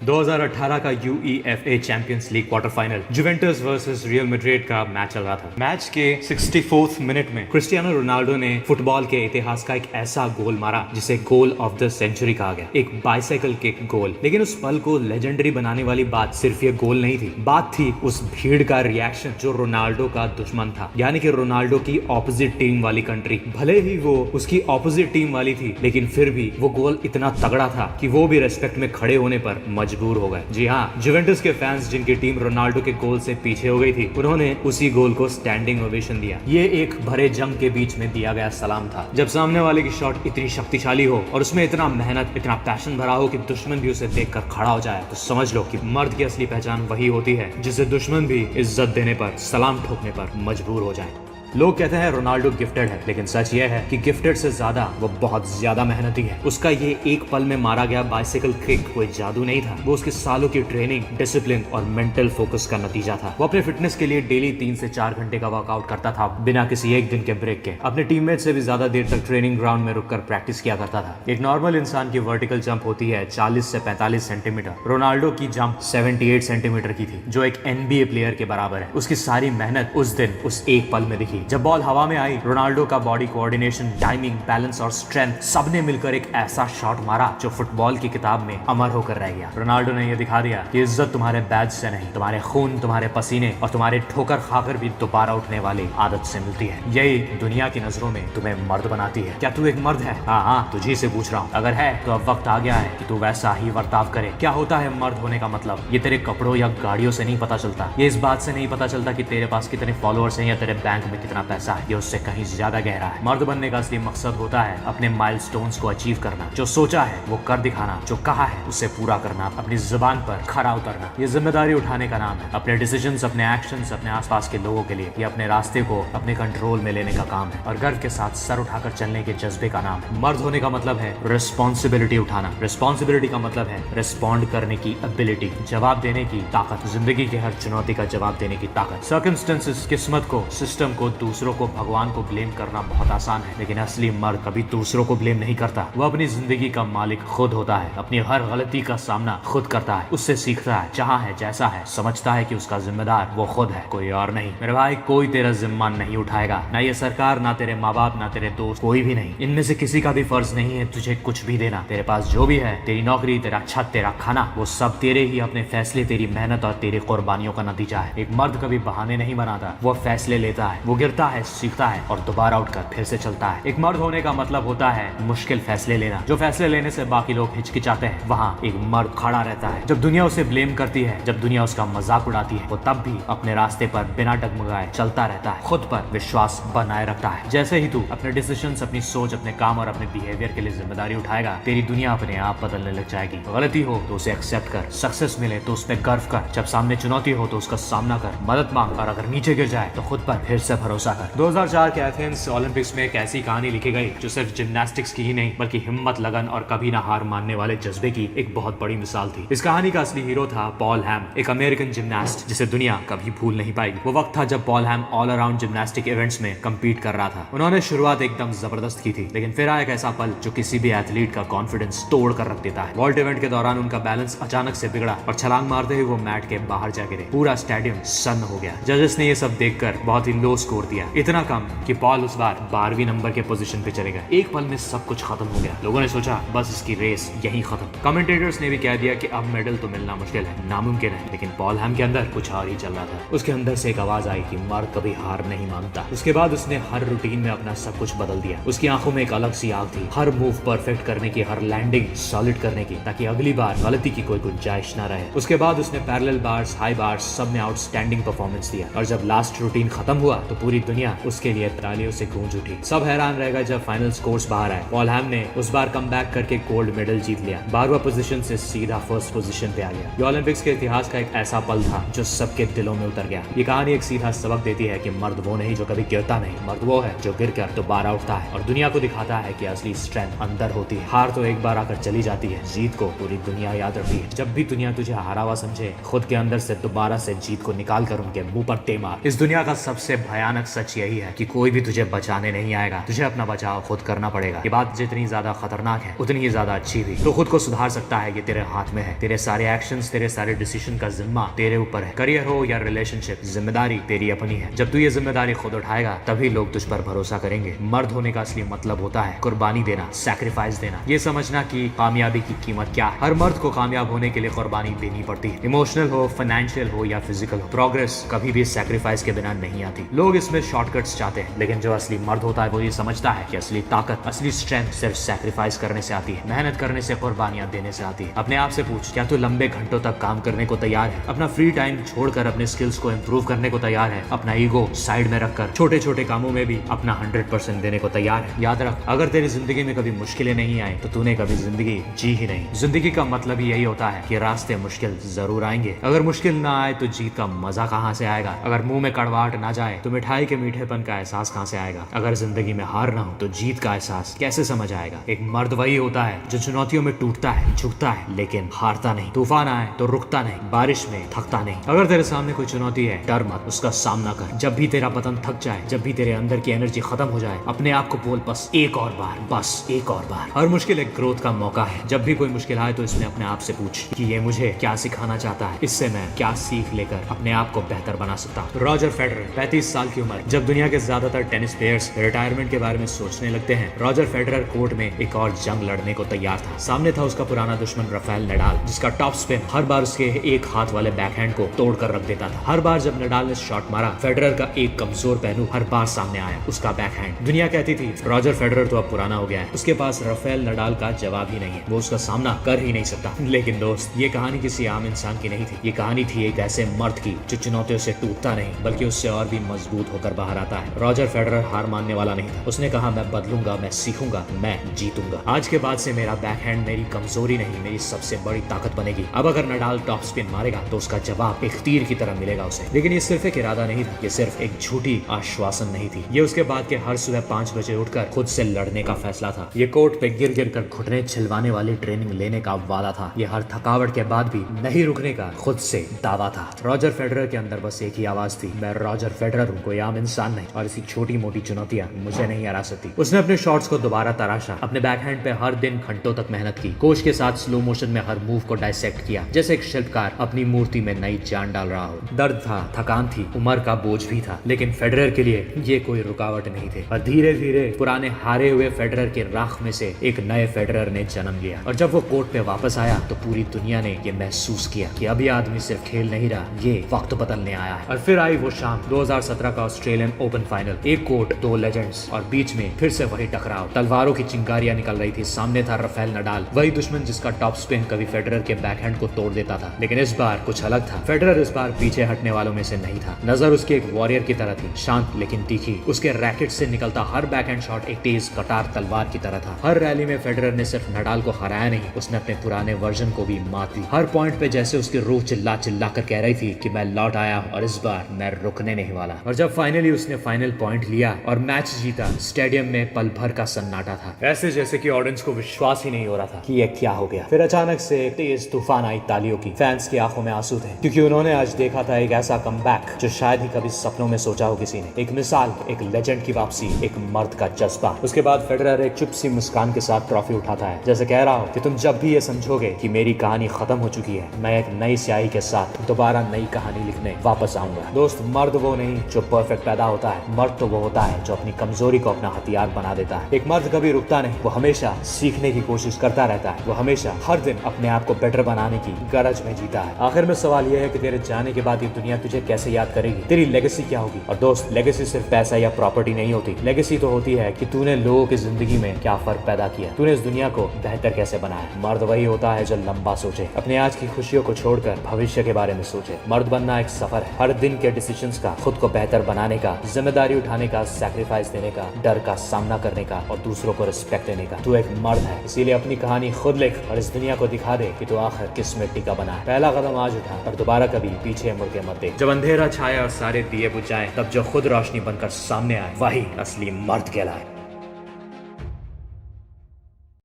2018 का UEFA champions league quarter final Juventus versus real Madrid का match चल रहा था। मैच के 64th मिनट में क्रिस्टियानो रोनाल्डो ने फुटबॉल के इतिहास का एक ऐसा गोल मारा जिसे गोल ऑफ द सेंचुरी कहा गया, एक बाइसाइकिल किक गोल। लेकिन उस पल को लेजेंडरी बनाने वाली बात सिर्फ ये गोल नहीं थी, बात थी उस भीड़ का रिएक्शन जो रोनाल्डो का दुश्मन था, यानी कि रोनाल्डो की ऑपोजिट टीम वाली कंट्री। भले ही वो उसकी ऑपोजिट टीम वाली थी, लेकिन फिर भी वो गोल इतना तगड़ा था कि वो भी रेस्पेक्ट में खड़े होने पर मजबूर हो गए। जी हाँ, जुवेंटस के फैंस जिनकी टीम रोनाल्डो के गोल से पीछे हो गई थी, उन्होंने उसी गोल को स्टैंडिंग ओवेशन दिया। ये एक भरे जंग के बीच में दिया गया सलाम था। जब सामने वाले की शॉट इतनी शक्तिशाली हो और उसमें इतना मेहनत, इतना पैशन भरा हो कि दुश्मन भी उसे देखकर खड़ा हो जाए, तो समझ लो कि मर्द की असली पहचान वही होती है जिसे दुश्मन भी इज्जत देने पर, सलाम ठोकने पर मजबूर हो जाए। लोग कहते हैं रोनाल्डो गिफ्टेड है, लेकिन सच यह है कि गिफ्टेड से ज्यादा वो बहुत ज्यादा मेहनती है। उसका ये एक पल में मारा गया बाइसाइकिल किक कोई जादू नहीं था, वो उसके सालों की ट्रेनिंग, डिसिप्लिन और मेंटल फोकस का नतीजा था। वो अपने फिटनेस के लिए डेली 3 से 4 घंटे का वर्कआउट करता था, बिना किसी एक दिन के ब्रेक के। अपने टीममेट से भी ज्यादा देर तक ट्रेनिंग ग्राउंड में रुककर प्रैक्टिस किया करता था। एक नॉर्मल इंसान की वर्टिकल जंप होती है 40 से 45 सेंटीमीटर, रोनाल्डो की जंप 78 सेंटीमीटर की थी, जो एक NBA प्लेयर के बराबर है। उसकी सारी मेहनत उस दिन उस एक पल में दिखी। जब बॉल हवा में आई, रोनाल्डो का बॉडी कोऑर्डिनेशन, टाइमिंग, बैलेंस और स्ट्रेंथ सबने मिलकर एक ऐसा शॉट मारा जो फुटबॉल की किताब में अमर होकर रह गया। रोनाल्डो ने यह दिखा दिया कि इज्जत तुम्हारे बैज से नहीं, तुम्हारे खून, तुम्हारे पसीने और तुम्हारे ठोकर खाकर भी दोबारा उठने वाली आदत से मिलती है। यही दुनिया की नजरों में तुम्हें मर्द बनाती है। क्या तू एक मर्द है? हाँ, तुझी से पूछ रहा हूँ। अगर है तो अब वक्त आ गया है कि तू वैसा ही बर्ताव करे। क्या होता है मर्द होने का मतलब? ये तेरे कपड़ों या गाड़ियों से नहीं पता चलता, ये इस बात से नहीं पता चलता कि तेरे पास कितने फॉलोअर्स हैं या तेरे बैंक में कितना पैसा है। ये उससे कहीं ज्यादा गहरा है। मर्द बनने का असली मकसद होता है अपने माइलस्टोन्स को अचीव करना, जो सोचा है वो कर दिखाना, जो कहा है उसे पूरा करना, अपनी जुबान पर खरा उतरना। ये जिम्मेदारी उठाने का नाम है। अपने डिसीजंस, अपने एक्शंस, अपने आसपास के लोगों के लिए, ये अपने रास्ते को अपने कंट्रोल में लेने का काम है और गर्व के साथ सर उठाकर चलने के जज्बे का नाम है। मर्द होने का मतलब है रिस्पॉन्सिबिलिटी उठाना। रिस्पॉन्सिबिलिटी का मतलब है रिस्पॉन्ड करने की एबिलिटी, जवाब देने की ताकत, जिंदगी की हर चुनौती का जवाब देने की ताकत। सर्कमस्टेंसेस, किस्मत को, सिस्टम को, दूसरों को, भगवान को ब्लेम करना बहुत आसान है, लेकिन असली मर्द कभी दूसरों को ब्लेम नहीं करता। वो अपनी जिंदगी का मालिक खुद होता है, अपनी हर गलती का सामना खुद करता है, उससे सीखता है, जहाँ है जैसा है, समझता है कि उसका जिम्मेदार वो खुद है, कोई और नहीं। मेरे भाई, कोई तेरा जिम्मा नहीं उठाएगा, ना ये सरकार, ना तेरे माँ बाप, ना तेरे दोस्त, कोई भी नहीं। इनमें से किसी का भी फर्ज नहीं है तुझे कुछ भी देना। तेरे पास जो भी है, तेरी नौकरी, तेरा छत, तेरा खाना, वो सब तेरे ही अपने फैसले, तेरी मेहनत और तेरी कुर्बानियों का नतीजा है। एक मर्द कभी बहाने नहीं बनाता, वो फैसले लेता है, वो गिरता है, सीखता है और दोबारा उठकर फिर से चलता है। एक मर्द होने का मतलब होता है मुश्किल फैसले लेना। जो फैसले लेने से बाकी लोग हिचकिचाते हैं, वहाँ एक मर्द खड़ा रहता है। जब दुनिया उसे ब्लेम करती है, जब दुनिया उसका मजाक उड़ाती है, वो तब भी अपने रास्ते पर बिना डगमगाए चलता रहता है, खुद पर विश्वास बनाए रखता है। जैसे ही तू अपने डिसीजंस, अपनी सोच, अपने काम और अपने बिहेवियर के लिए जिम्मेदारी उठाएगा, तेरी दुनिया अपने आप बदलने लग जाएगी। गलती हो तो उसे एक्सेप्ट कर, सक्सेस मिले तो उस पर गर्व कर, जब सामने चुनौती हो तो उसका सामना कर, मदद मांग और अगर नीचे गिर जाए तो खुद पर फिर से भरोसा कर। 2004 के एथेंस ओलंपिक्स में एक ऐसी कहानी लिखी गई जो सिर्फ जिम्नास्टिक्स की ही नहीं बल्कि हिम्मत, लगन और कभी ना हार मानने वाले जज्बे की एक बहुत बड़ी मिसाल थी। इस कहानी का असली हीरो था पॉल हैम, एक अमेरिकन जिम्नास्ट जिसे दुनिया कभी भूल नहीं पाएगी। वो वक्त था जब पॉल हैम ऑल अराउंड जिम्नास्टिक इवेंट्स में कम्पीट कर रहा था। उन्होंने शुरुआत एकदम जबरदस्त की थी, लेकिन फिर आया एक ऐसा पल जो किसी भी एथलीट का कॉन्फिडेंस तोड़ कर रख देता है। वॉल्ट इवेंट के दौरान उनका बैलेंस अचानक से बिगड़ा और छलांग मारते हुए वो मैट के बाहर जा गिरे। पूरा स्टेडियम सन्न हो गया। जजेस ने ये सब देखकर बहुत ही लो स्कोर दिया, इतना कम कि पॉल उस बार 12वीं नंबर के पोजीशन पे चले गए। एक पल में सब कुछ खत्म हो गया। लोगों ने सोचा बस इसकी रेस यहीं खत्म। कमेंटेटर्स ने भी कह दिया कि अब मेडल तो मिलना मुश्किल है, नामुमकिन है। लेकिन पॉल हैम के अंदर कुछ और ही चल रहा था। उसके अंदर से एक आवाज आई कि मर्द कभी हार नहीं मानता। उसके बाद उसने हर रूटीन में अपना सब कुछ बदल दिया। उसकी आंखों में एक अलग सी आग थी, हर मूव परफेक्ट करने की, हर लैंडिंग सॉलिड करने की, ताकि अगली बार गलती की कोई गुंजाइश ना रहे। उसके बाद उसने पैरेलल बार्स, हाई बार्स सब में आउटस्टैंडिंग परफॉर्मेंस दिया और जब लास्ट रूटीन खत्म हुआ तो पूरी दुनिया उसके लिए तालियों से गूंज उठी। सब हैरान रह गए जब फाइनल स्कोर्स बाहर आए। पॉल हैम ने उस बार कमबैक करके गोल्ड मेडल जीत लिया। 12वां पोजीशन से सीधा फर्स्ट पोजीशन पे आ गया। ये ओलंपिक्स के इतिहास का एक ऐसा पल था जो सबके दिलों में उतर गया। ये कहानी एक सीधा सबक देती है कि मर्द वो नहीं जो कभी गिरता नहीं, मर्द वो है जो गिर कर दोबारा उठता है और दुनिया को दिखाता है कि असली स्ट्रेंथ अंदर होती है। हार तो एक बार आकर चली जाती है, जीत को पूरी दुनिया याद रखती है। जब भी दुनिया तुझे हारा हुआ समझे, खुद के अंदर से दोबारा से जीत को निकाल कर उनके मुंह पर दे मार। इस दुनिया का सबसे भयानक भयानक सच यही है कि कोई भी तुझे बचाने नहीं आएगा, तुझे अपना बचाव खुद करना पड़ेगा। ये बात जितनी ज्यादा खतरनाक है उतनी ही ज्यादा अच्छी भी। तो खुद को सुधार सकता है ये तेरे हाथ में है। तेरे सारे एक्शंस, तेरे सारे डिसीजन का जिम्मा तेरे ऊपर है। करियर हो या रिलेशनशिप, जिम्मेदारी तेरी अपनी है। जब तू ये जिम्मेदारी खुद उठाएगा तभी लोग तुझ पर भरोसा करेंगे। मर्द होने का असली मतलब होता है कुर्बानी देना, सैक्रिफाइस देना, ये समझना कि कामयाबी की कीमत क्या है। हर मर्द को कामयाब होने के लिए कुर्बानी देनी पड़ती है। इमोशनल हो, फाइनेंशियल हो या फिजिकल हो। प्रोग्रेस कभी भी सैक्रिफाइस के बिना नहीं आती। लोग इसमें शॉर्टकट्स चाहते हैं, लेकिन जो असली मर्द होता है वो ये समझता है कि असली ताकत, असली स्ट्रेंथ सिर्फ सैक्रिफाइस करने से आती है, मेहनत करने से, कुर्बानियां देने से आती है। अपने आप से पूछ, क्या तू लंबे घंटों तक काम करने को तैयार है? अपना फ्री टाइम छोड़कर अपने स्किल्स को इम्प्रूव करने को तैयार है? अपना ईगो साइड में रखकर छोटे छोटे कामों में भी अपना 100% देने को तैयार है? याद रख, अगर तेरी जिंदगी में कभी मुश्किलें नहीं आए तो तूने कभी जिंदगी जी ही नहीं। जिंदगी का मतलब ही यही होता है कि रास्ते मुश्किल जरूर आएंगे। अगर मुश्किल ना आए तो जीत का मजा कहाँ से आएगा? अगर मुंह में कड़वाहट ना जाए तो मिठाई के मीठेपन का एहसास कहाँ से आएगा? अगर जिंदगी में हार ना हो तो जीत का एहसास कैसे समझ आएगा? एक मर्द वही होता है जो चुनौतियों में टूटता है, झुकता है, लेकिन हारता नहीं। तूफान आए तो रुकता नहीं, बारिश में थकता नहीं। अगर तेरे सामने कोई चुनौती है, डर मत, उसका सामना कर। जब भी तेरा बदन थक जाए, जब भी तेरे अंदर की एनर्जी खत्म हो जाए, अपने आप को बोल, बस एक और बार, बस एक और बार। हर मुश्किल एक ग्रोथ का मौका है। जब भी कोई मुश्किल आए तो इसमें अपने आप से पूछ कि ये मुझे क्या सिखाना चाहता है, इससे मैं क्या सीख लेकर अपने आप को बेहतर बना सकता हूँ। रॉजर फेडरर, 35 साल की उम्र। जब दुनिया के ज्यादातर टेनिस प्लेयर्स रिटायरमेंट के बारे में सोचने लगते हैं, रॉजर फेडरर कोर्ट में एक और जंग लड़ने को तैयार था। सामने था उसका पुराना दुश्मन राफेल नडाल, जिसका टॉप स्पिन हर बार उसके एक हाथ वाले बैकहैंड को तोड़कर रख देता था। हर बार जब नडाल ने शॉट मारा, फेडरर का एक कमजोर पहलू हर बार सामने आया, उसका बैकहैंड। दुनिया कहती थी रॉजर फेडरर तो अब पुराना हो गया है, उसके पास राफेल नडाल का जवाब ही नहीं है, वो उसका सामना कर ही नहीं सकता। लेकिन दोस्त, ये कहानी किसी आम इंसान की नहीं थी। ये कहानी थी एक ऐसे मर्द की जो चुनौतियों से टूटता नहीं बल्कि उससे और भी मजबूत होकर बाहर आता है। रॉजर फेडरर हार मानने वाला नहीं था। उसने कहा, मैं बदलूंगा, मैं सीखूंगा, मैं जीतूंगा। आज के बाद से मेरा बैकहैंड मेरी कमजोरी नहीं, मेरी सबसे बड़ी ताकत बनेगी। अब अगर नडाल टॉप स्पिन मारेगा तो उसका जवाब एक तीर की तरह मिलेगा उसे। लेकिन ये सिर्फ एक इरादा नहीं था, ये सिर्फ एक झूठी आश्वासन नहीं थी। ये उसके बाद के हर सुबह 5 बजे उठकर खुद से लड़ने का फैसला था। ये कोर्ट पे गिर गिर कर घुटने छिलवाने वाली ट्रेनिंग लेने का वादा था। ये हर थकावट के बाद भी नहीं रुकने का खुद से दावा था। रॉजर फेडरर के अंदर बस एक ही आवाज थी, मैं रॉजर फेडरर हूँ, कोई आम इंसान नहीं, और इसी छोटी मोटी चुनौतियां मुझे नहीं हरा सकती। उसने अपने शॉट्स को दोबारा तराशा, अपने बैकहैंड पे हर दिन घंटों तक मेहनत की, कोच के साथ स्लो मोशन में हर मूव को डायसेक्ट किया, जैसे एक शिल्पकार अपनी मूर्ति में नई जान डाल रहा हो। दर्द था, थकान थी, उम्र का बोझ भी था, लेकिन फेडरर के लिए ये कोई रुकावट नहीं थे। और धीरे धीरे पुराने हारे हुए फेडरर के राख में से एक नए फेडरर ने जन्म लिया। और जब वो कोर्ट पे वापस आया तो पूरी दुनिया ने ये महसूस किया कि अब ये आदमी सिर्फ खेल नहीं रहा, ये वक्त बदलने आया है। और फिर आई वो शाम, 2017 का ऑस्ट्रेलियन ओपन फाइनल। एक कोर्ट, 2 लेजेंड्स, और बीच में फिर से वही टकराव। तलवारों की चिंगारियां निकल रही थी। सामने था राफेल नडाल, वही दुश्मन जिसका टॉप स्पिन कभी फेडरर के बैकहैंड को तोड़ देता था। लेकिन इस बार कुछ अलग था। फेडरर इस बार पीछे हटने वालों में से नहीं था। नजर उसकी एक वॉरियर की तरह थी, शांत लेकिन तीखी। उसके रैकेट से निकलता हर बैकहैंड शॉट एक तेज कटार तलवार की तरह था। हर रैली में फेडरर ने सिर्फ नडाल को हराया नहीं, उसने अपने पुराने वर्जन को भी मात दी। हर पॉइंट पे जैसे उसकी रूह चिल्ला चिल्ला कर कह रही थी कि मैं लौट आया हूं और इस बार मैं रुकने नहीं वाला। और जब फाइनली उसने फाइनल पॉइंट लिया और मैच जीता, स्टेडियम में पल भर का सन्नाटा था, ऐसे जैसे कि ऑडियंस को विश्वास ही नहीं हो रहा था कि ये क्या हो गया। फिर अचानक से तेज तूफान आई तालियों की। फैंस की आंखों में आंसू थे, क्योंकि उन्होंने आज देखा था एक ऐसा कमबैक जो शायद ही कभी सपनों में सोचा हो किसी ने। एक मिसाल, एक लेजेंड की वापसी, एक मर्द का जज्बा। उसके बाद फेडरर एक चुप सी मुस्कान के साथ ट्रॉफी उठाता है, जैसे कह रहा हो कि तुम जब भी ये समझोगे कि मेरी कहानी खत्म हो चुकी है, मैं एक नई स्याही के साथ दोबारा नई कहानी लिखने वापस आऊंगा। दोस्त, मर्द वो नहीं जो परफेक्ट पैदा होता है, मर्द तो वो होता है जो अपनी कमजोरी को अपना हथियार बना देता है। एक मर्द कभी रुकता नहीं, वो हमेशा सीखने की कोशिश करता रहता है, वो हमेशा हर दिन अपने आप को बेटर बनाने की गरज में जीता है। आखिर में सवाल यह है कि तेरे जाने के बाद ये दुनिया तुझे कैसे याद करेगी, तेरी लेगेसी क्या होगी। और दोस्त, लेगेसी सिर्फ पैसा या प्रॉपर्टी नहीं होती। लेगेसी तो होती है कि तूने लोगों की जिंदगी में क्या फर्क पैदा किया, तूने इस दुनिया को बेहतर कैसे बनाया। मर्द वही होता है जो लंबा सोचे, अपने आज की खुशियों को छोड़कर भविष्य के बारे में सोचे। मर्द बनना एक सफर है, हर दिन के डिसीजंस का, खुद को बेहतर बनाने का, जिम्मेदारी उठाने का, सैक्रिफाइस देने का, डर का सामना करने का और दूसरों को रिस्पेक्ट देने का। तू एक मर्द है, इसीलिए अपनी कहानी खुद लिख और इस दुनिया को दिखा दे कि तू आखिर किस मिट्टी का बना है। पहला कदम आज उठा और दोबारा कभी पीछे मुड़ के मत देख। जब अंधेरा छाए और सारे दिए बुझाए, तब जो खुद रोशनी बनकर सामने आए, वही असली मर्द कहलाए।